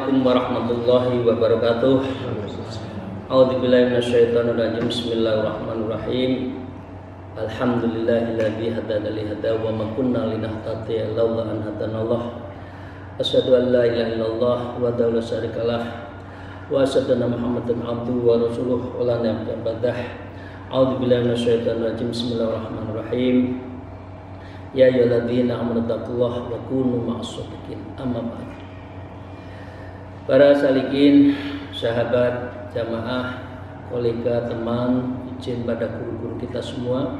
Assalamualaikum warahmatullahi wabarakatuh. A'udzubillahi minasyaitonir rajim. Bismillahirrahmanirrahim. Alhamdulillahilladzi hadana li hada wa ma kunna linahtadiya laula an hadanallah. Asyhadu an la ilaha illallah wa la syarikalah wa asyhadu anna Muhammadan abduhu wa rasuluh wa la nabiyya ba'dah. A'udzubillahi minasyaitonir rajim. Bismillahirrahmanirrahim. Ya ayyuhalladzina amanu taqullaha wa kunu ma'as-shadiqin. Amma ba'd. Para salikin, sahabat, jamaah, kolega, teman, izin pada guru-guru kita semua,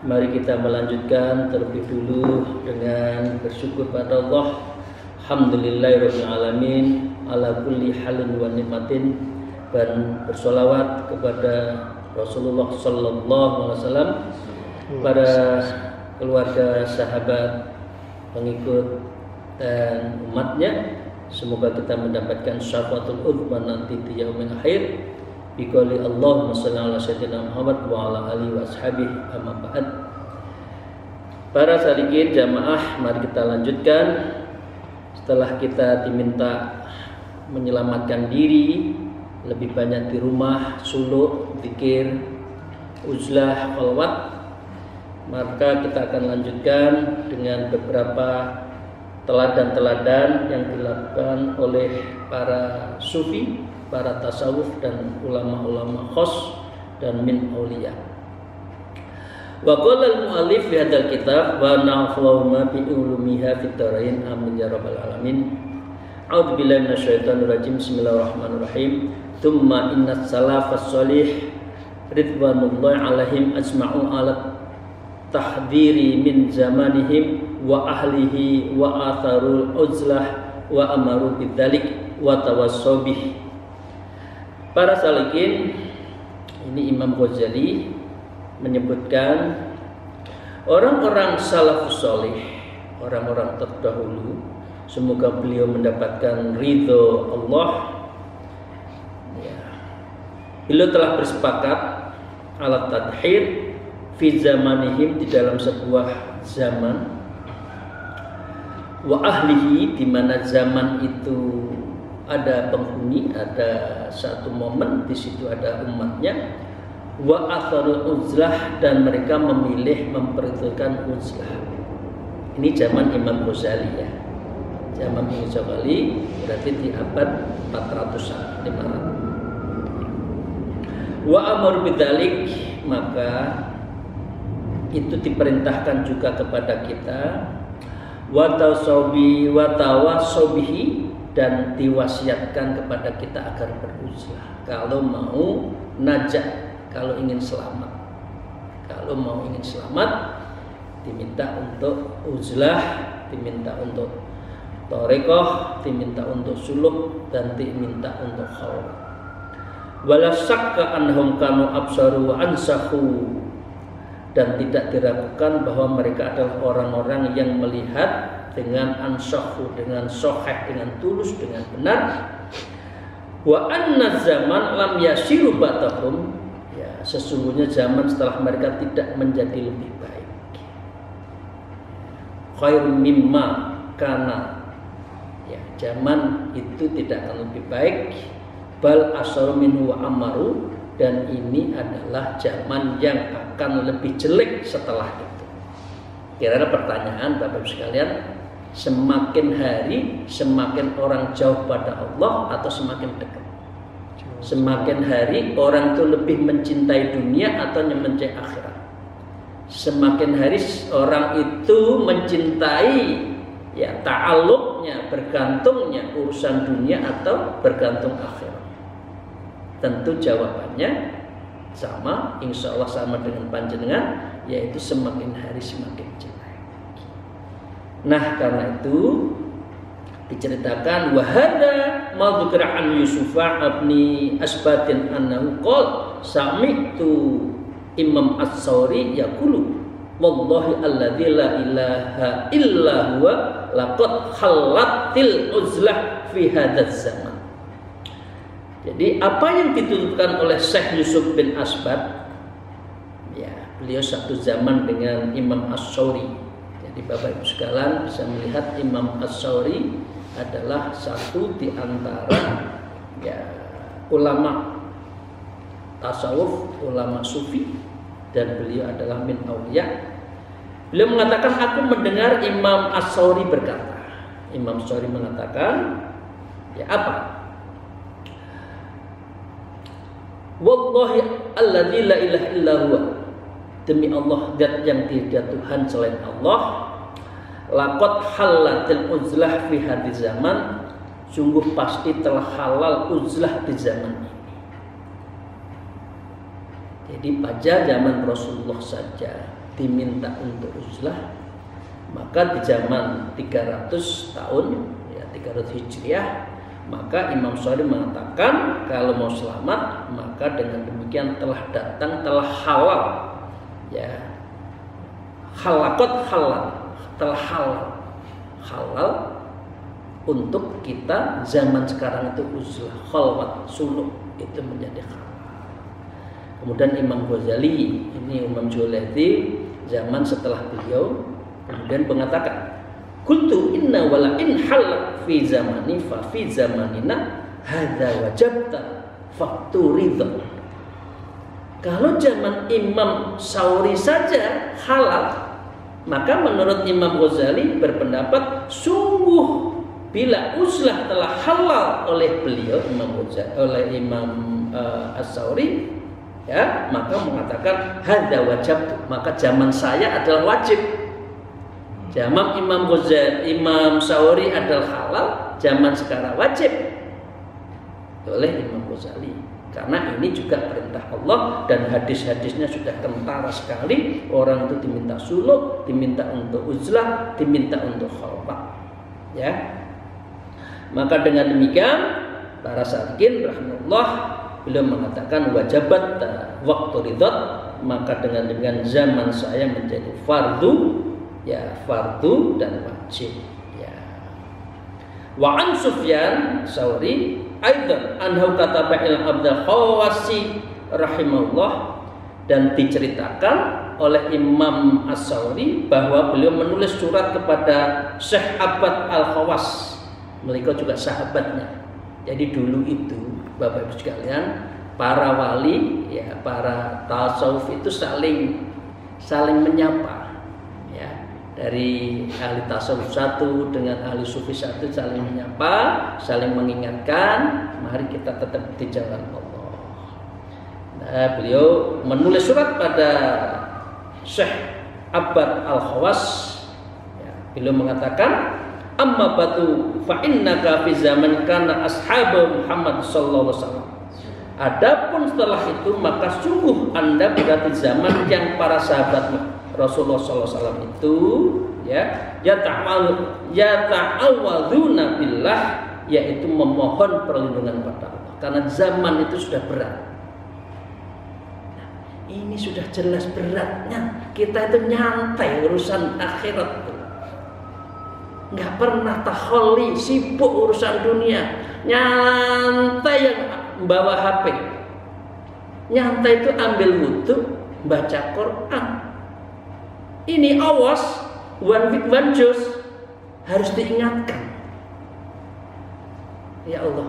mari kita melanjutkan terlebih dulu dengan bersyukur pada Allah. Alhamdulillahirabbil alamin ala kulli halin wa nikmatin, dan bersolawat kepada Rasulullah sallallahu alaihi wasallam, para keluarga, sahabat, pengikut dan umatnya. Semoga kita mendapatkan syafaatul uzma nanti di yaumil akhir. Biqouli Allahumma shalli ala sayyidina Muhammad wa ala alihi wa ashabihi, amma ba'd. Para salikin jamaah, mari kita lanjutkan. Setelah kita diminta menyelamatkan diri, lebih banyak di rumah, suluk, zikir, uzlah, khalwat, maka kita akan lanjutkan dengan beberapa teladan-teladan yang dilakukan oleh para sufi, para tasawuf, dan ulama-ulama khos dan min auliya. Wa qala al-mu'allif fi hadzal kitab wa na'fa'u bi ulumiha fid dharain amin ya rabbal alamin. A'udzu billahi minasyaitonir rajim. Bismillahirrahmanirrahim. Tsumma innas salafas shalih ridwanullahi alaihim ajma'u ala tahdhiri min zamanihim wa ahlihi wa atharul uzlah wa amaru bidzalik wa tawassabih. Para salikin, ini Imam Ghazali menyebutkan orang-orang salafus salih, orang-orang terdahulu, semoga beliau mendapatkan ridho Allah, ya. Beliau telah bersepakat ala tadhir fi zamanihim, di dalam sebuah zaman, wa ahlihi, di mana zaman itu ada penghuni, ada satu momen di situ ada umatnya, wa atharul uzlah, dan mereka memilih memperhitungkan uzlah. Ini zaman Imam Ghazali, ya. Zaman Imam Ghazali berarti di abad 400-an, 500. Wa amar bidzalik, maka itu diperintahkan juga kepada kita, wa tawassobihi, dan diwasiatkan kepada kita agar beruzlah kalau mau najah, kalau ingin selamat. Kalau mau ingin selamat, diminta untuk uzlah, diminta untuk thariqah, diminta untuk suluk, dan diminta untuk khalwat. Wala syakka annahum kanu absaru wa ansahu, dan tidak diragukan bahwa mereka adalah orang-orang yang melihat dengan ansahu, dengan soheh, dengan tulus, dengan benar. Wa anna zaman lam yasiru ba'dahum, ya, sesungguhnya zaman setelah mereka tidak menjadi lebih baik. Khairum mimma kana, ya, zaman itu tidak akan lebih baik. Bal asaru minhu wa amaru, dan ini adalah zaman yang akan lebih jelek setelah itu. Kira-kira pertanyaan Bapak Ibu sekalian, semakin hari semakin orang jauh pada Allah atau semakin dekat? Semakin hari orang itu lebih mencintai dunia atau mencintai akhirat? Semakin hari orang itu mencintai, ya, ta'alluqnya, bergantungnya urusan dunia atau bergantung akhirat? Tentu jawabannya sama, insya Allah sama dengan panjenengan, yaitu semakin hari semakin jelek. Nah, karena itu diceritakan wahada madzkura an Yusufa abni asbatin annahu qol sami'tu Imam As-Sawri yaqulu wallahi alladzi la ilaha illa huwa laqad khalatil uzlah fi hadzal zaman. Jadi apa yang dituturkan oleh Syekh Yusuf bin Asbat, ya, beliau satu zaman dengan Imam As-Sawri. Jadi Bapak Ibu sekalian bisa melihat Imam As-Sawri adalah satu di antara ya ulama tasawuf, ulama sufi, dan beliau adalah min auliya. Beliau mengatakan, aku mendengar Imam As-Sauri berkata. Imam As-Sauri mengatakan, ya apa? Wallahi alladzi la ilaha illa huwa, demi Allah zat yang tidak Tuhan selain Allah, laqad halatil uzlah fi hadhiz zaman, sungguh pasti telah halal uzlah di zaman ini. Jadi pada zaman Rasulullah saja diminta untuk uzlah, maka di zaman 300 tahun ya 300 Hijriah, maka Imam Syafi'i mengatakan kalau mau selamat maka dengan demikian telah datang, telah halal ya, halakot halal, telah halal untuk kita zaman sekarang itu uzlah, khalwat, suluk itu menjadi halal. Kemudian Imam Ghazali, ini Imam Julaidi zaman setelah beliau, kemudian mengatakan, qultu inna wala in halal fi zamani fa fi zamanina hadza wajabta fakturidha. Kalau zaman Imam Sauri saja halal, maka menurut Imam Ghazali berpendapat sungguh bila uzlah telah halal oleh beliau Imam As-Sauri, ya, maka mengatakan hadza wajab, maka zaman saya adalah wajib. Zaman Imam Sauri adalah halal, zaman sekarang wajib oleh Imam Ghazali. Karena ini juga perintah Allah dan hadis-hadisnya sudah kentara sekali. Orang itu diminta suluk, diminta untuk uzlah, diminta untuk khalwat. Ya. Maka dengan demikian para salikin rahimahullah, beliau mengatakan wajabat waktu ridot, maka dengan zaman saya menjadi fardu, ya fardu dan wajib. Ya. Wa an Sufyan Sauri aidan anhu kataba il Abdul Khawasi rahimahullah, dan diceritakan oleh Imam As-Sauri bahwa beliau menulis surat kepada Syekh Abbad Al-Khawas. Mereka juga sahabatnya. Jadi dulu itu Bapak Ibu sekalian, para wali ya, para tasawuf itu saling menyapa ya. Dari ahli tasawuf satu dengan ahli sufi satu saling menyapa, saling mengingatkan, mari kita tetap di jalan Allah. Nah, beliau menulis surat pada Syekh Abbad Al-Khawas ya, beliau mengatakan, amma batu fa innaka fi zaman kana ashabu Muhammad sallallahu alaihi wasallam. Adapun setelah itu maka sungguh Anda berada di zaman yang para sahabat Rasulullah sallallahu alaihi wasallam itu ya yata'awwadzuna billah, yaitu memohon perlindungan pada Allah karena zaman itu sudah berat. Nah, ini sudah jelas beratnya. Kita itu nyantai urusan akhirat itu. Nggak pernah takholi, sibuk urusan dunia, nyantai yang bawa HP, nyantai itu ambil wudhu, baca Quran. Ini awas, one week one juice, harus diingatkan. Ya Allah,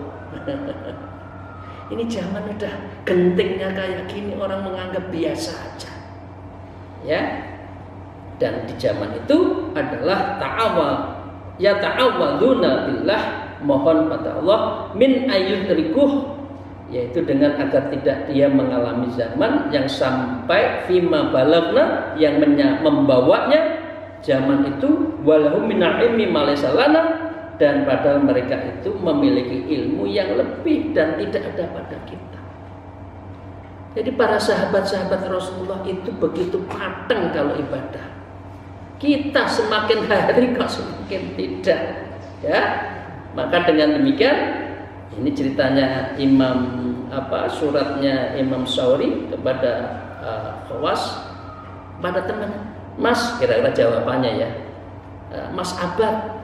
ini zaman udah gentingnya kayak gini, orang menganggap biasa aja, ya. Dan di zaman itu adalah ta'awwadzuna billah, mohon pada Allah min ayyudrikuh, yaitu dengan agar tidak dia mengalami zaman yang sampai fima balagna, yang membawanya zaman itu walahum minal ilmi ma laysa lana, dan padahal mereka itu memiliki ilmu yang lebih dan tidak ada pada kita. Jadi para sahabat-sahabat Rasulullah itu begitu pateng kalau ibadah. Kita semakin hari kok semakin tidak, ya. Maka dengan demikian, ini ceritanya suratnya Imam Sauri kepada Khawas, pada teman, Mas, kira-kira jawabannya ya, Mas Abbad,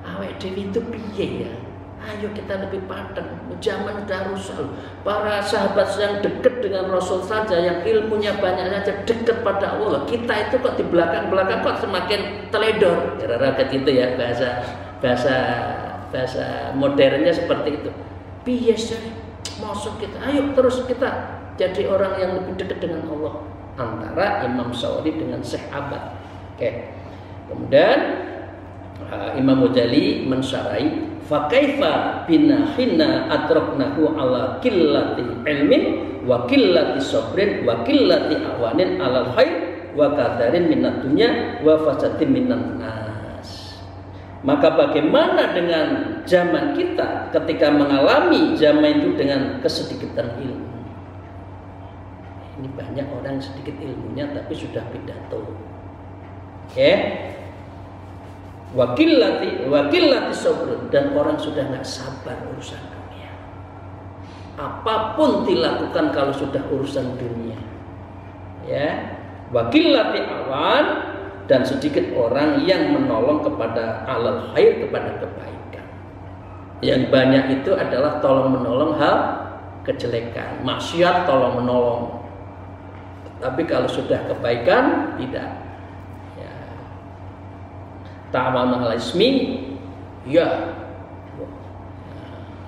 awake dhewe itu piye ya? Ayo kita lebih pateng. Zaman udah rusak. Para sahabat yang dekat dengan Rasul saja, yang ilmunya banyak saja, dekat pada Allah. Kita itu kok di belakang-belakang kok semakin teledor. Kira-kira gitu ya bahasa bahasa modernnya seperti itu. Biasa masuk kita, ayo terus kita jadi orang yang lebih dekat dengan Allah. Antara Imam Syafi'i dengan sahabat. Oke. Kemudian Imam Ghazali mensyarahi fa kaifa bina hina atraknahu ala qillati ilmin wa qillati sabrin wa qillati awanin alal khair wa kadarin minad dunya wa fasadin minan nas. Maka bagaimana dengan zaman kita ketika mengalami zaman itu dengan kesedikitan ilmu? Ini banyak orang sedikit ilmunya tapi sudah pidato. Oke. Wakilati sabrun, dan orang sudah nggak sabar urusan dunia. Apapun dilakukan kalau sudah urusan dunia. Ya. Wakilati awan, dan sedikit orang yang menolong kepada alal khair, kepada kebaikan. Yang banyak itu adalah tolong menolong hal kejelekan, maksiat tolong menolong. Tapi kalau sudah kebaikan tidak. Ya. Ta'awanu 'alal ismi, ya.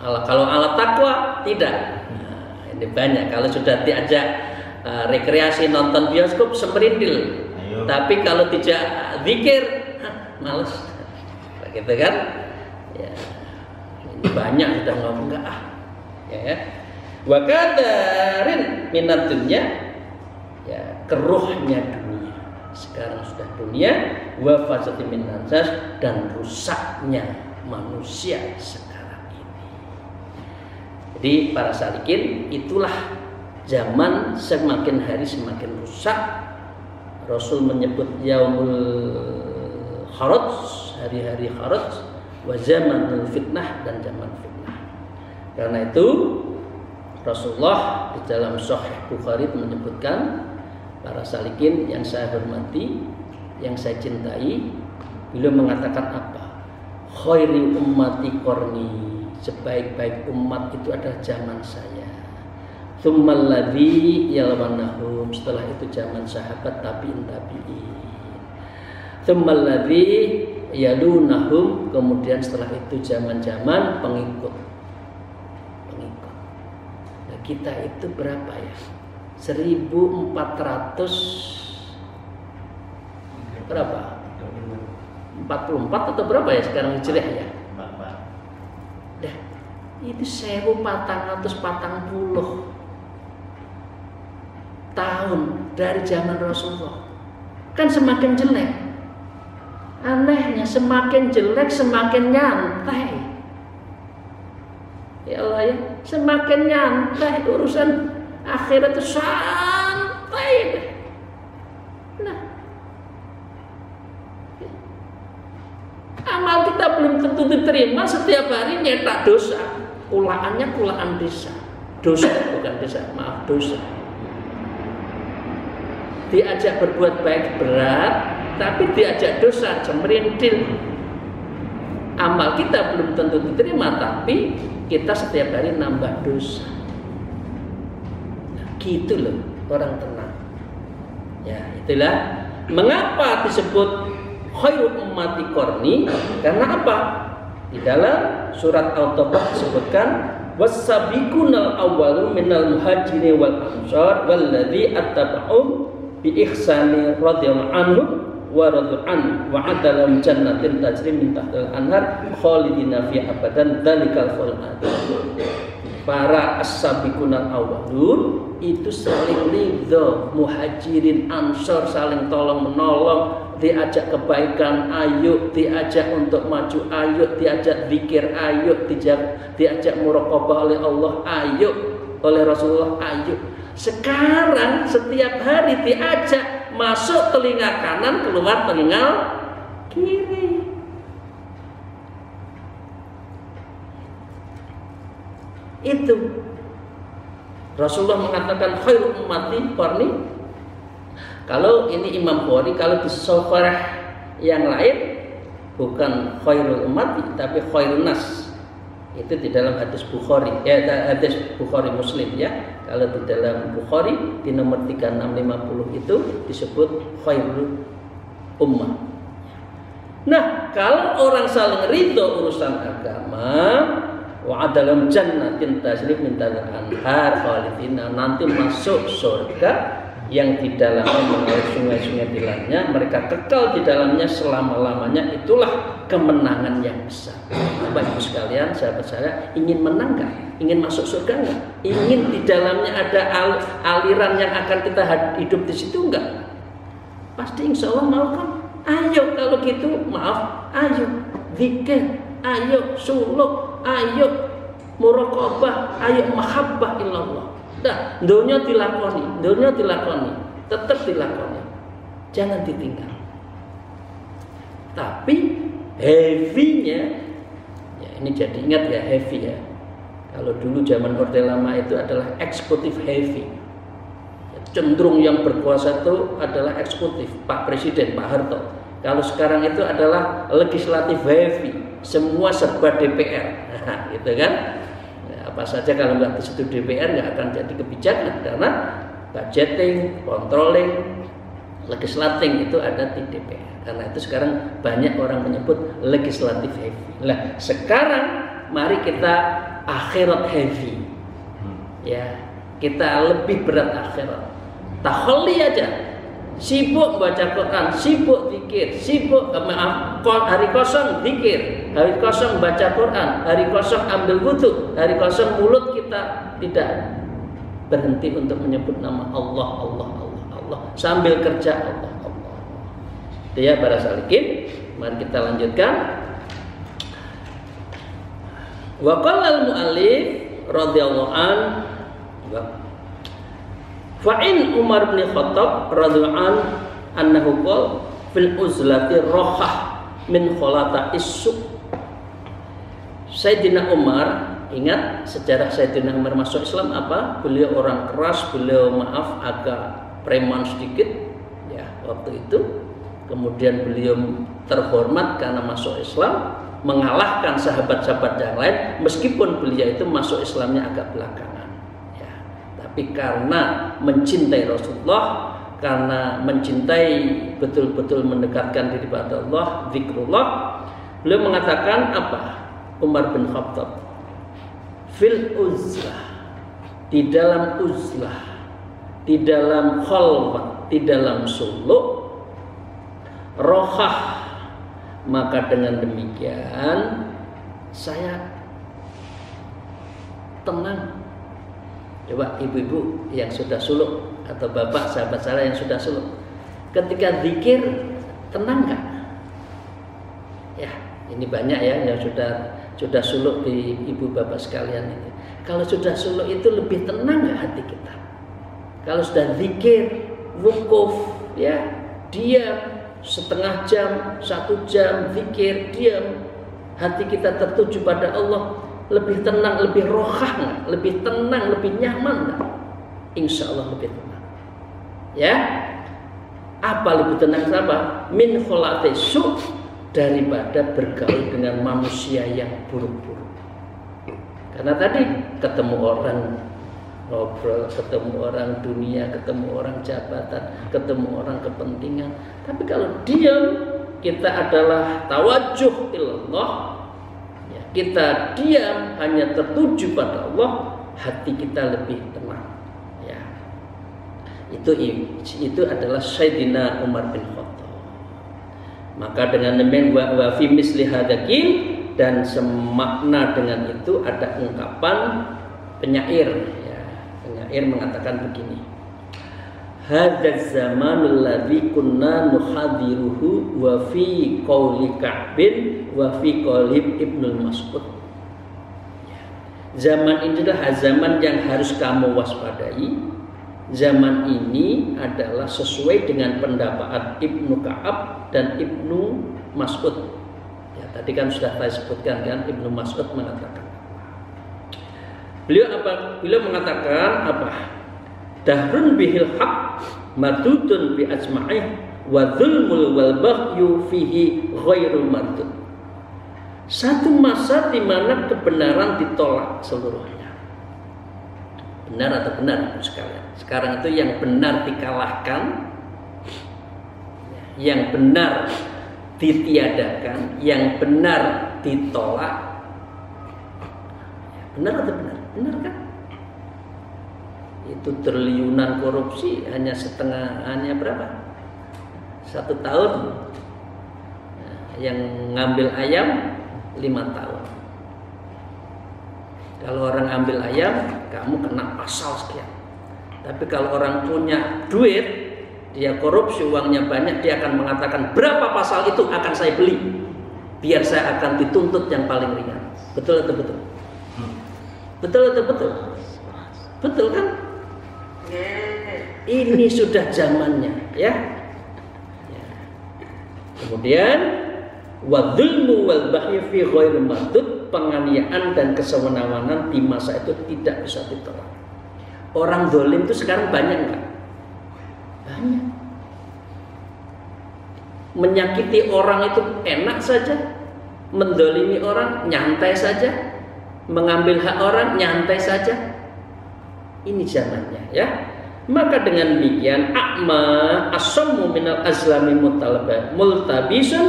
Kalau ala takwa tidak. Nah, ini banyak. Kalau sudah diajak rekreasi nonton bioskop semerindil. Tapi kalau tidak zikir, males. Begitu kan? Ya. Ini banyak sudah ngomong enggak ah. Ya. Wa kadarin minad dunya, ya, keruhnya dunia. Sekarang sudah dunia, wa fasadin minan nas, dan rusaknya manusia sekarang ini. Jadi para salikin, itulah zaman semakin hari semakin rusak. Rasul menyebut yaumul kharaj, hari-hari kharaj, wa zamanul fitnah, dan zaman fitnah. Karena itu Rasulullah di dalam Sahih Bukhari menyebutkan, para salikin yang saya hormati, yang saya cintai, beliau mengatakan apa? Khairi ummati qarni, sebaik-baik umat itu adalah zaman saya. Tsummal ladzi yalwanahum, setelah itu zaman sahabat, tabi'in. Tsummal ladzi yalunahum, kemudian setelah itu zaman-zaman pengikut. Nah, kita itu berapa ya? 1400 berapa? 44 atau berapa ya sekarang hijriah ya? Dah, itu 1440 tahun dari zaman Rasulullah. Kan semakin jelek. Anehnya semakin jelek semakin nyantai. Ya Allah ya, semakin nyantai urusan akhirat itu santai. Nah, amal kita belum tentu diterima. Setiap hari nyetak dosa. Kulaannya kulaan desa. Dosa bukan desa, maaf, dosa. Diajak berbuat baik berat, tapi diajak dosa cemerintil. Amal kita belum tentu diterima, tapi kita setiap hari nambah dosa. Nah, gitu loh orang tenang. Ya, itulah mengapa disebut khairul ummati qarni. Karena apa? Di dalam surat At-Taubah disebutkan was-sabiqunal awwalu minal muhajirin wal ansar walladzi attaba'um bi ihsani radhiyallahu anhu wa radu an wa adalam jannatin tajri min tahtil anhar khalidina fi abadan dzalikal fawzul adzim. Para as-sabiqunal awwalun itu saling ridho, muhajirin ansor saling tolong menolong, diajak kebaikan ayo, diajak untuk maju ayo, diajak zikir ayo, diajak muraqabah oleh Allah ayo, oleh Rasulullah ayo. Sekarang setiap hari diajak masuk telinga kanan, keluar telinga kiri. Itu Rasulullah mengatakan khairul ummati qarni. Kalau ini Imam Bukhari, kalau di Sahih yang lain bukan khairul ummati tapi khairun nas. Itu di dalam hadis Bukhari, ya hadis Bukhari Muslim ya. Kalau di dalam Bukhari di nomor 3650 itu disebut khairul ummah. Nah, kalau orang saling ridho urusan agama, wa dalam jannatin tajri min tahtiha al-anhar khalidina, nanti masuk surga yang di dalamnya mengalir sungai-sungai di dalamnya, mereka kekal di dalamnya selama-lamanya. Itulah kemenangan yang besar. Bapak Ibu sekalian, sahabat saya, ingin menang nggak? Ingin masuk surga nggak? Ingin di dalamnya ada aliran yang akan kita hidup di situ nggak? Pasti insya Allah mau kan? Ayo kalau gitu, maaf, ayo zikir, ayo suluk, ayo muraqabah, ayo mahabbah illallah. Dah, dunia dilakoni, tetap dilakoni, jangan ditinggal. Tapi heavy-nya, ya ini jadi ingat ya, heavy ya. Kalau dulu zaman Orde Lama itu adalah eksekutif heavy. Cenderung yang berkuasa itu adalah eksekutif, Pak Presiden, Pak Harto. Kalau sekarang itu adalah legislatif heavy, semua serba DPR, gitu kan? Apa saja kalau nggak di situ DPR nggak akan jadi kebijakan, karena budgeting, controlling, legislating itu ada di DPR. Karena itu sekarang banyak orang menyebut legislatif heavy. Nah, sekarang mari kita akhirat heavy, ya, kita lebih berat akhirat. Takholi aja, sibuk baca Quran, sibuk zikir, sibuk hari kosong zikir, hari kosong baca Quran, hari kosong ambil wudu, hari kosong mulut kita tidak berhenti untuk menyebut nama Allah, Allah, Allah, Allah, sambil kerja Allah, Allah. Itu ya para salikin. Mari kita lanjutkan. Wa qala al-mu'allif radhiyallahu an Fa'in Umar bin Khattab radhiyallahu an annahu qala fil uzlati rohah min kholata isuk. Sayyidina Umar, ingat sejarah Sayyidina Umar masuk Islam apa? Beliau orang keras, beliau maaf agak preman sedikit ya waktu itu. Kemudian beliau terhormat karena masuk Islam, mengalahkan sahabat-sahabat yang lain, meskipun beliau itu masuk Islamnya agak belakangan. Tapi karena mencintai Rasulullah, karena mencintai betul-betul mendekatkan diri pada Allah, zikrullah, beliau mengatakan apa? Umar bin Khattab, fil uzlah, di dalam uzlah, di dalam khalwat, di dalam suluk, rohah, maka dengan demikian saya tenang. Coba ibu-ibu yang sudah suluk atau bapak sahabat saya yang sudah suluk, ketika zikir tenang nggak? Ya, ini banyak ya yang sudah suluk di ibu bapak sekalian ini. Kalau sudah suluk itu lebih tenang nggak hati kita? Kalau sudah zikir, wukuf, ya, diam setengah jam, 1 jam zikir, diam, hati kita tertuju pada Allah. Lebih tenang, lebih rohah nggak? Lebih tenang, lebih nyaman nggak? Insya Allah lebih tenang. Ya, apa lebih tenang? Siapa? Min kholati su', daripada bergaul dengan manusia yang buruk-buruk. Karena tadi ketemu orang ngobrol, ketemu orang dunia, ketemu orang jabatan, ketemu orang kepentingan. Tapi kalau diam, kita adalah tawajuh ilallah. Kita diam hanya tertuju pada Allah, hati kita lebih tenang. Ya, itu adalah Sayyidina Umar bin Khattab. Maka dengan demikian wa fi misli hadzakil, dan semakna dengan itu ada ungkapan penyair. Ya, penyair mengatakan begini. Hadzal zamanul ladzi kunna nuhadiruhu wa fi qauli Ka'bin wa fi qauli Ibnu Mas'ud. Zaman ini adalah zaman yang harus kamu waspadai. Zaman ini adalah sesuai dengan pendapat Ibnu Ka'ab dan Ibnu Mas'ud. Ya, tadi kan sudah saya sebutkan kan, Ibnu Mas'ud mengatakan. Beliau mengatakan apa? Dahrun bihil haq madudun bi ajma'ih wa dzulmul wal baghyu fihi ghairu mardud. Satu masa di mana kebenaran ditolak seluruhnya. Benar atau benar sekalian? Sekarang itu yang benar dikalahkan, yang benar ditiadakan, yang benar ditolak. Benar atau benar? Benar kan? Itu triliunan korupsi hanya berapa? 1 tahun. Nah, yang ngambil ayam 5 tahun. Kalau orang ambil ayam, kamu kena pasal sekian. Tapi kalau orang punya duit, dia korupsi, uangnya banyak, dia akan mengatakan berapa pasal itu akan saya beli, biar saya akan dituntut yang paling ringan. Betul atau betul? Betul atau betul? Betul kan? Ini sudah zamannya, ya. Kemudian wadzulmu wal baghy fi ghairi mahdud, penganiayaan dan kesewenang-wenangan di masa itu tidak bisa ditolak. Orang zalim itu sekarang banyak enggak? Banyak. Menyakiti orang itu enak saja, mendolimi orang nyantai saja, mengambil hak orang nyantai saja. Ini zamannya, ya. Maka dengan demikian a'ma asammu minal azlami multabisun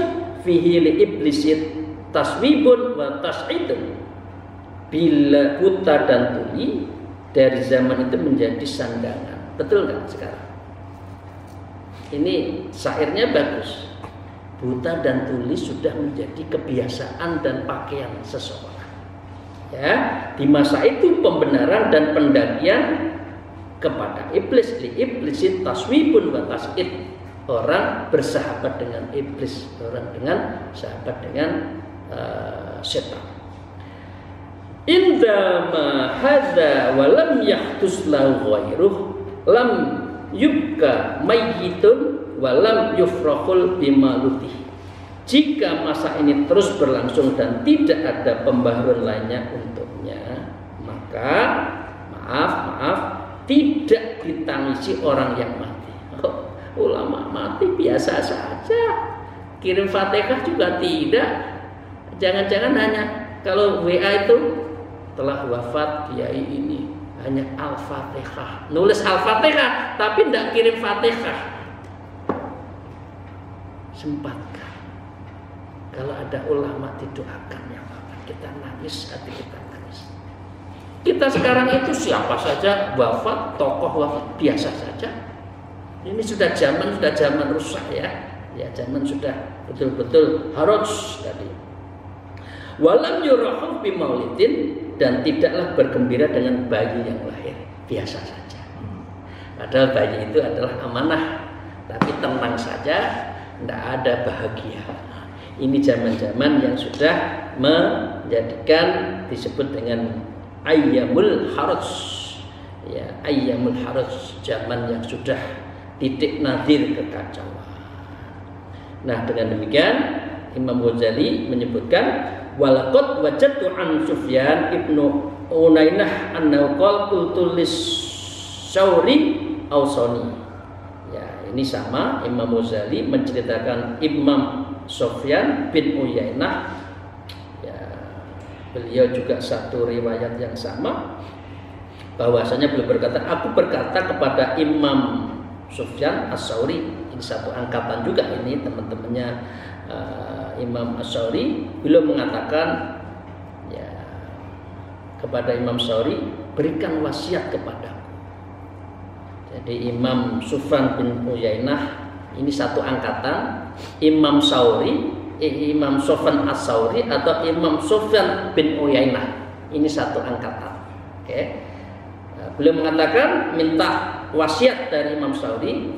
fihi li iblisit taswibun wa tas'idun. Bila buta dan tuli dari zaman itu menjadi sandangan. Betul nggak sekarang? Ini syairnya bagus. Buta dan tuli sudah menjadi kebiasaan dan pakaian seseorang. Ya, di masa itu pembenaran dan pendakian kepada iblis, li iblisit taswibun wa tas'id. Orang bersahabat dengan iblis, orang dengan sahabat dengan setan. Indama hadza wa lam yahdus lahu ghairuh lam yubka mayyitun wa lam yufrahul bimalutih. Jika masa ini terus berlangsung dan tidak ada pembaharuan lainnya untuknya, maka maaf tidak ditangisi orang yang mati. Oh, ulama mati biasa saja, kirim Fatihah juga tidak. Jangan-jangan hanya kalau WA itu telah wafat kiai ini, hanya Al-Fatihah, nulis Al-Fatihah tapi tidak kirim Fatihah. Sempatkan kalau ada ulama didoakan, yang akan kita nangis, hati kita nangis. Kita sekarang itu siapa saja wafat, tokoh wafat biasa saja. Ini sudah zaman rusak, ya. Ya, zaman sudah betul-betul harus tadi. Walam yurahu bi maulidin, dan tidaklah bergembira dengan bayi yang lahir, biasa saja. Padahal bayi itu adalah amanah, tapi tenang saja, tidak ada bahagia. Ini zaman-zaman yang sudah menjadikan disebut dengan ayyamul haraj. Ya, ayyamul haraj, zaman yang sudah titik nadir kekacauan. Nah, dengan demikian Imam Ghazali menyebutkan walaqad wajadtu an Sufyan ibnu Unainah annahu qala qultu lis-Syauri awsani. Ya, ini sama Imam Ghazali menceritakan Imam Sufyan bin Uyainah, ya, beliau juga satu riwayat yang sama, bahwasanya beliau berkata, aku berkata kepada Imam Sufyan As-Tsauri. Ini satu angkatan juga ini teman-temannya Imam As-Tsauri. Beliau mengatakan, ya, kepada Imam Tsauri, berikan wasiat kepadaku. Jadi Imam Sufyan bin Uyainah ini satu angkatan, Imam Tsauri, Imam Sufyan As-Tsauri atau Imam Sufyan bin Uyainah ini satu angkatan. Oke. Beliau mengatakan minta wasiat dari Imam Tsauri.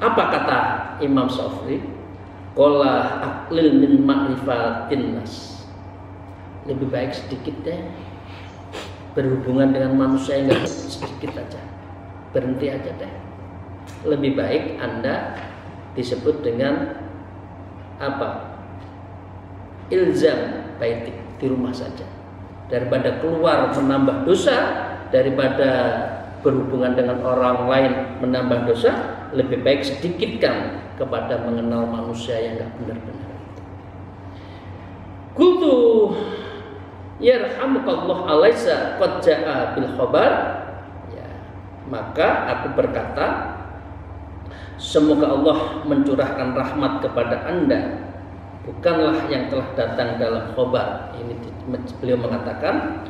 Apa kata Imam Tsauri? Qala aqlil min ma'rifatin nas. Lebih baik sedikit deh berhubungan dengan manusia yang sedikit aja. Berhenti aja deh. Lebih baik Anda disebut dengan apa? Ilzam baitik, di rumah saja. Daripada keluar menambah dosa, daripada berhubungan dengan orang lain menambah dosa, lebih baik sedikitkan kepada mengenal manusia yang enggak benar-benar. Qultu yarhamukallah alaisa qad jaa bil khabar. Ya, maka aku berkata, semoga Allah mencurahkan rahmat kepada Anda bukanlah yang telah datang dalam khobar. Ini beliau mengatakan,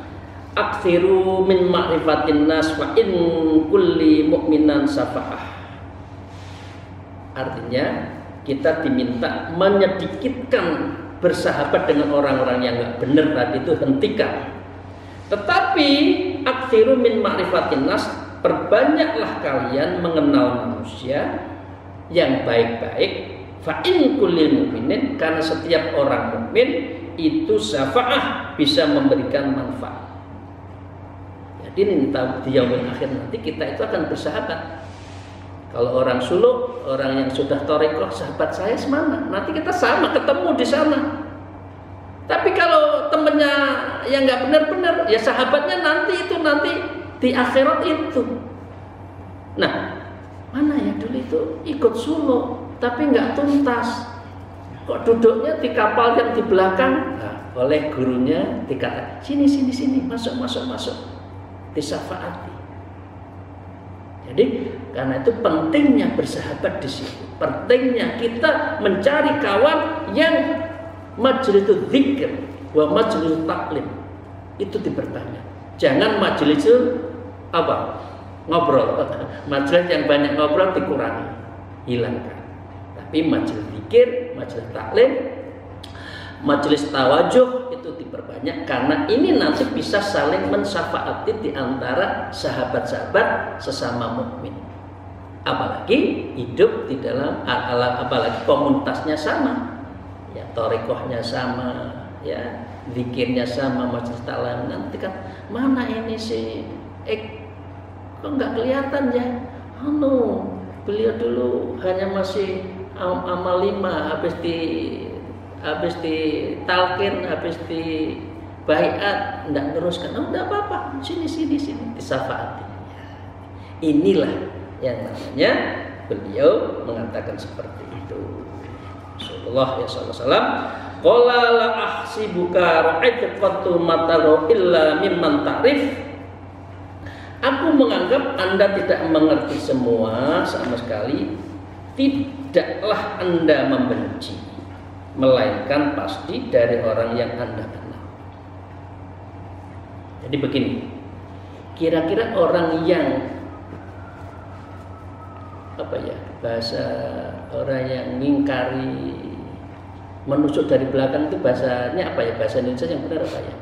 aksiru min ma'rifatin nas wa in kulli mu'minan safa'ah. Artinya kita diminta menyedikitkan bersahabat dengan orang-orang yang nggak benar tadi itu, hentikan. Tetapi aksiru min ma'rifatin nas, perbanyaklah kalian mengenal manusia yang baik-baik. Fa in kulli mu'minin, karena setiap orang mukmin itu syafa'ah, bisa memberikan manfaat. Jadi ini di yaumil akhir nanti kita itu akan bersahabat. Kalau orang suluk, orang yang sudah thariqah, sahabat saya semana, nanti kita sama ketemu di sana. Tapi kalau temennya yang nggak benar-benar, ya sahabatnya nanti di akhirat itu. Nah, mana ya dulu itu ikut suluk tapi nggak tuntas, kok duduknya di kapal yang di belakang. Nah, oleh gurunya dikatakan sini masuk, disafaati. Jadi karena itu pentingnya bersahabat di situ, pentingnya kita mencari kawan yang majlisul dzikir wa majlisul taklim itu diperbanyak. Jangan majlisul ngobrol, majelis yang banyak ngobrol dikurangi, hilangkan. Tapi majelis dzikir, majelis taklim, majelis tawajuh itu diperbanyak, karena ini nanti bisa saling mensyafaati di antara sahabat-sahabat sesama mukmin. Apalagi hidup di dalam, apalagi komunitasnya sama, ya thariqahnya sama, ya zikirnya sama, majelis taklim. Nanti kan mana ini sih? Kok nggak kelihatan ya? Beliau dulu hanya masih amal 5, habis di talqin, habis di baiat, enggak teruskan. Enggak apa-apa, sini disafaati. Inilah yang namanya beliau mengatakan seperti itu. Rasulullah sallallahu alaihi wasallam qala la ahsibuka ra'aytu mataru illa mimman ta'rif. Aku menganggap Anda tidak mengerti semua sama sekali. Tidaklah Anda membenci, melainkan pasti dari orang yang Anda kenal. Jadi begini, kira-kira orang yang bahasa orang yang ngingkari, menusuk dari belakang itu bahasanya apa ya? Bahasa Indonesia yang benar apa ya?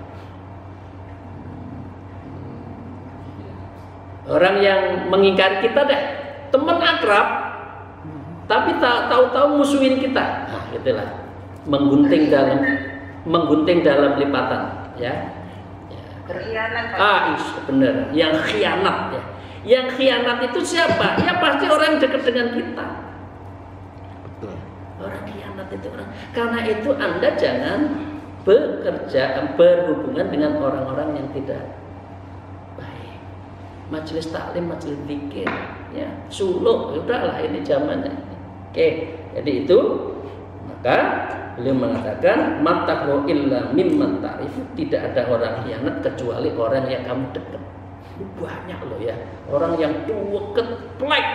Orang yang mengingkari kita deh, teman akrab, tapi tahu-tahu musuhin kita. Nah, gitulah. Menggunting dalam lipatan, ya. Berkhianat. Benar. Yang khianat, ya. Yang khianat itu siapa? Ya pasti orang yang dekat dengan kita. Orang khianat itu orang. Karena itu Anda jangan berhubungan dengan orang-orang yang tidak baik. Majelis taklim, majelis zikir, ya, suluk, udahlah ini zamannya. Oke, jadi itu maka beliau mengatakan matahu illa mimman ta'rif, tidak ada orang khianat kecuali orang yang kamu dekat. Banyak loh ya, orang yang deket plek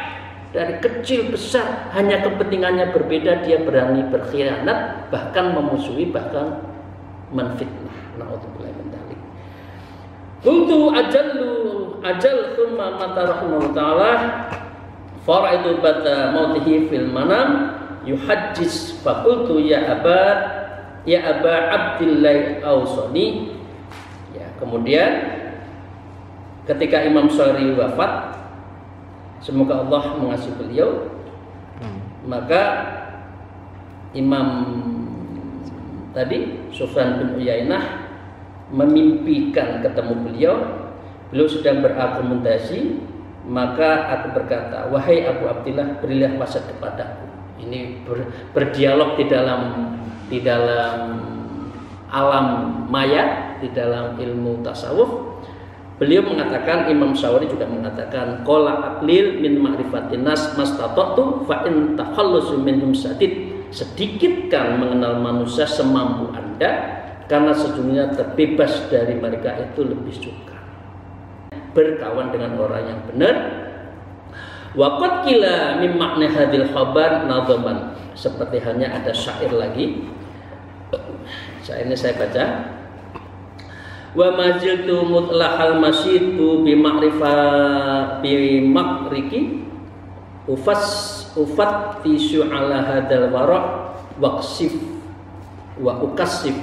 dari kecil besar, hanya kepentingannya berbeda, dia berani berkhianat, bahkan memusuhi, bahkan menfitnah. Na'udzubillah min dzalik. Qultu ajal thumma mata rahimahullah ta'ala faraitu bata mautihi fil manam yuhajjiz faqultu ya aba Abdillah Ausani. Ya, kemudian ketika Imam Syari wafat, semoga Allah mengasihi beliau, maka Imam tadi Sufyan bin Uyainah memimpikan ketemu beliau sedang berargumentasi, maka aku berkata, wahai Abu Abdillah, berilah wasiat kepadaku. Ini berdialog di dalam alam maya, di dalam ilmu tasawuf. Beliau mengatakan, Imam Syawari juga mengatakan, qala aqlil min ma'rifatin nas mastata'tu fa in takhallusu minhum sadid. Sedikitkan mengenal manusia semampu Anda, karena sejujurnya terbebas dari mereka itu lebih suka. Berkawan dengan orang yang benar. Wa qad qila min makna hadil khabar nadhaman. Seperti hanya ada syair lagi. Ini saya baca. Wa maziltu mutlahal masyidu bi makriki ufattishu ala hadal wara' waqsif wa ukasif.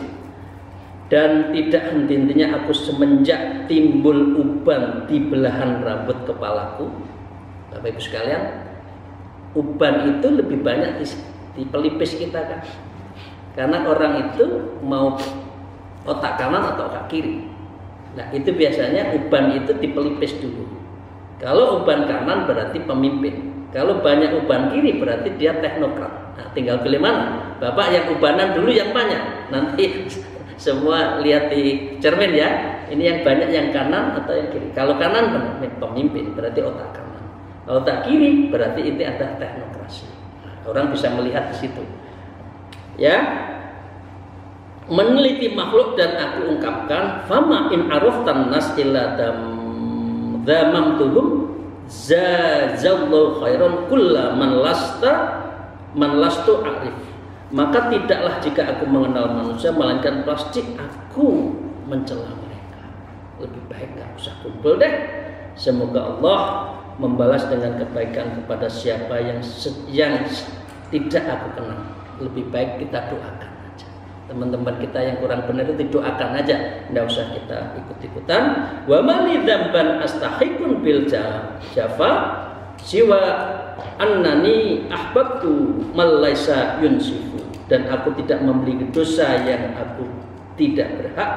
Dan tidak henti-hentinya aku semenjak timbul uban di belahan rambut kepalaku. Bapak Ibu sekalian, uban itu lebih banyak di pelipis kita kan. Karena orang itu mau otak kanan atau otak kiri. Nah itu biasanya uban itu di pelipis dulu. Kalau uban kanan berarti pemimpin. Kalau banyak uban kiri berarti dia teknokrat. Nah tinggal pilih mana. Bapak yang ubanan dulu yang banyak. Nanti semua lihat di cermin ya. Ini yang banyak yang kanan atau yang kiri. Kalau kanan pemimpin berarti otak kanan. Kalau otak kiri berarti ini ada teknokrasi. Nah, orang bisa melihat di situ. Ya, meneliti makhluk dan aku ungkapkan fama in araftan nas illa damamtuhum zazallahu khairan kulla man lastu arif. Maka tidaklah jika aku mengenal manusia melainkan pasti aku mencela mereka. Lebih baik gak usah kumpul deh. Semoga Allah membalas dengan kebaikan kepada siapa yang tidak aku kenal. Lebih baik kita doakan aja. Teman-teman kita yang kurang benar itu doakan aja, tidak usah kita ikut-ikutan. Wa mali dzamban astahiqun bil jafa siwa annani ahbabtu mal laisa yunsifu. Dan aku tidak membeli dosa yang aku tidak berhak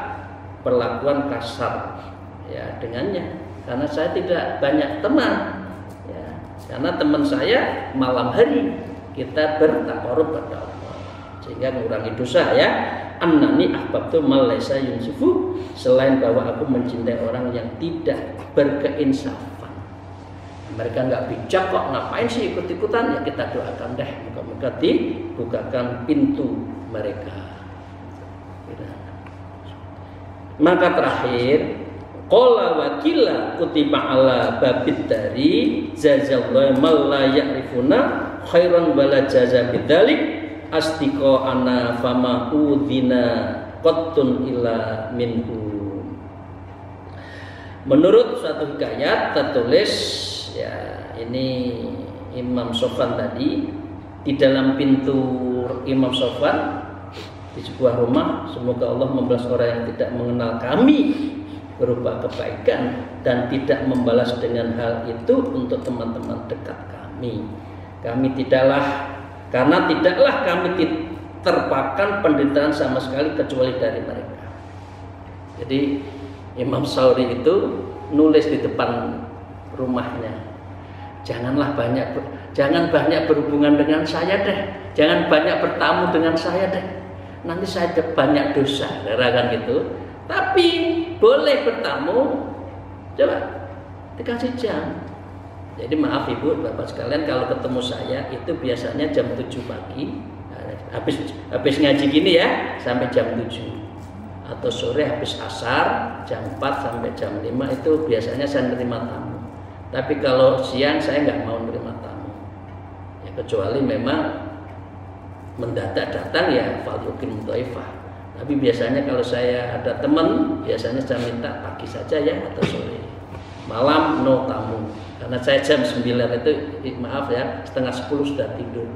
perlakuan kasar ya dengannya, karena saya tidak banyak teman ya, karena teman saya malam hari kita bertakarub pada Allah sehingga mengurangi dosa ya. Annani ahbabtu mal laisa yunsifu, selain bahwa aku mencintai orang yang tidak berkeinsafan. Mereka nggak bijak kok, ngapain sih ikut-ikutan? Ya kita doakan deh, moga-moga dibukakan pintu mereka. Maka terakhir, qala wakila kutiba ala babid dari jazallahu mal la ya'rifuna khairan wala jaza bidzalik astiqa ana fama udzina qattun ila minhu. Menurut suatu hikayat tertulis ya, ini Imam Sofwan tadi di dalam pintu Imam Sofwan di sebuah rumah, semoga Allah membalas orang yang tidak mengenal kami berupa kebaikan dan tidak membalas dengan hal itu untuk teman-teman dekat kami. Karena tidaklah kami terpakan penderitaan sama sekali kecuali dari mereka. Jadi Imam Sauri itu nulis di depan rumahnya, jangan banyak berhubungan dengan saya deh, jangan banyak bertamu dengan saya deh, nanti saya banyak dosa, kan gitu. Tapi boleh bertamu, coba dikasih jam. Jadi maaf ibu bapak sekalian, kalau ketemu saya itu biasanya jam 7 pagi, habis ngaji gini ya sampai jam 7, atau sore habis asar jam 4 sampai jam 5 itu biasanya saya nerima tamu. Tapi kalau siang saya nggak mau nerima tamu ya, kecuali memang mendadak datang ya falyukin dhaifah. Tapi biasanya kalau saya ada teman, biasanya saya minta pagi saja ya atau sore. Malam no tamu. Karena saya jam 9 itu maaf ya, setengah 10 sudah tidur.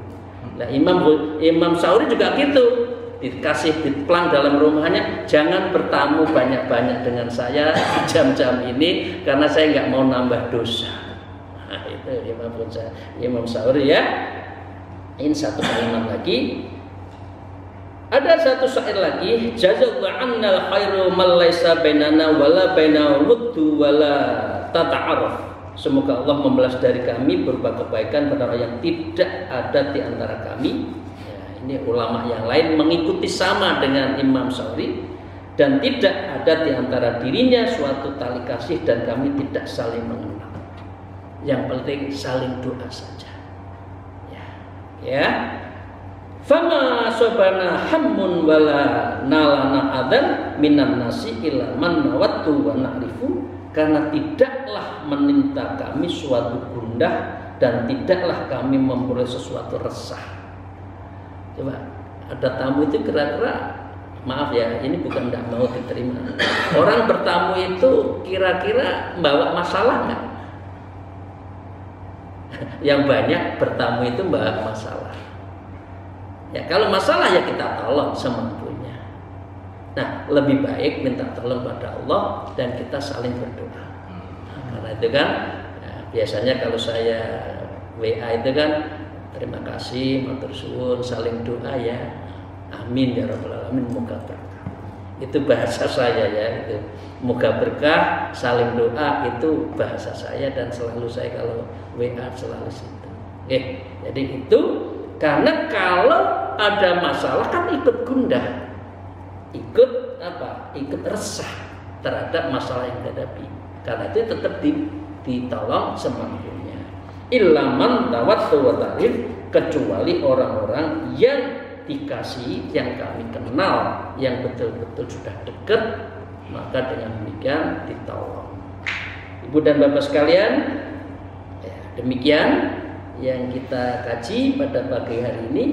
Nah Imam Sauri juga gitu, dikasih diplang dalam rumahnya, jangan bertamu banyak-banyak dengan saya jam-jam ini karena saya nggak mau nambah dosa. Nah itu Imam Sauri ya. Ini satu kalimat lagi. Ada satu syair lagi, jazallahu annal khairu man laisa bainana wala baina wuddu wala tata'aruf. Semoga Allah membalas dari kami berupa kebaikan pada orang yang tidak ada di antara kami. Ya, ini ulama yang lain mengikuti sama dengan Imam Sauri, dan tidak ada di antara dirinya suatu tali kasih dan kami tidak saling mengenal. Yang penting saling doa saja. Ya. Fama sobana hammun wala nalana adan minan nasi illa man nawattu wa na'rifu, karena tidaklah menimpa kami suatu gundah dan tidaklah kami memperoleh sesuatu resah. Coba ada tamu itu kira-kira maaf ya, ini bukan tidak mau diterima. Orang bertamu itu kira-kira bawa masalah nggak? Yang banyak bertamu itu bawa masalah. Ya kalau masalah ya kita tolong semampunya. Nah lebih baik minta tolong pada Allah dan kita saling berdoa. Nah, karena itu kan ya, biasanya kalau saya WA itu kan terima kasih, matur suwun, saling doa ya. Amin ya rabbal alamin, moga berkah. Itu bahasa saya ya, itu moga berkah, saling doa itu bahasa saya dan selalu saya kalau WA selalu situ. Jadi itu karena kalau ada masalah kan ikut gundah, ikut apa? Ikut resah terhadap masalah yang dihadapi. Karena itu tetap ditolong semampunya. Ilaman tawattu wa ta'rif, kecuali orang-orang yang dikasih, yang kami kenal, yang betul-betul sudah dekat, maka dengan demikian ditolong. Ibu dan bapak sekalian, ya, demikian yang kita kaji pada pagi hari ini.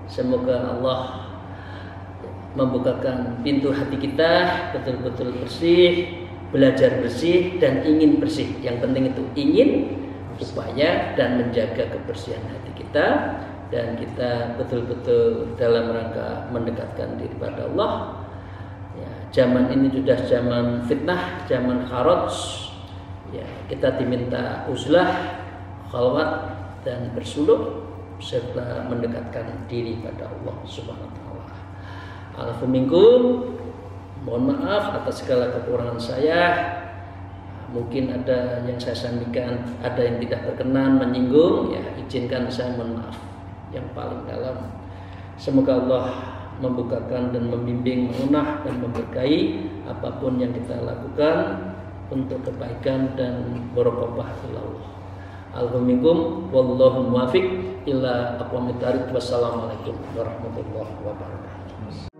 Semoga Allah membukakan pintu hati kita betul-betul bersih, belajar bersih dan ingin bersih. Yang penting itu ingin, upaya dan menjaga kebersihan hati kita, dan kita betul-betul dalam rangka mendekatkan diri pada Allah. Ya, zaman ini sudah zaman fitnah, zaman kharaj. Ya, kita diminta uzlah, khalwat dan bersuluk serta mendekatkan diri pada Allah Subhanahu wa taala. Alaikum minkum. Mohon maaf atas segala kekurangan saya. Mungkin ada yang saya sampaikan ada yang tidak berkenan, menyinggung, ya izinkan saya mohon maaf yang paling dalam. Semoga Allah membukakan dan membimbing, mengunah dan memberkahi apapun yang kita lakukan untuk kebaikan dan barokah ilallah. Alhamdulillah, wallahu muwaffiq ila aqwamit thariq. Wassalamualaikum warahmatullahi wabarakatuh.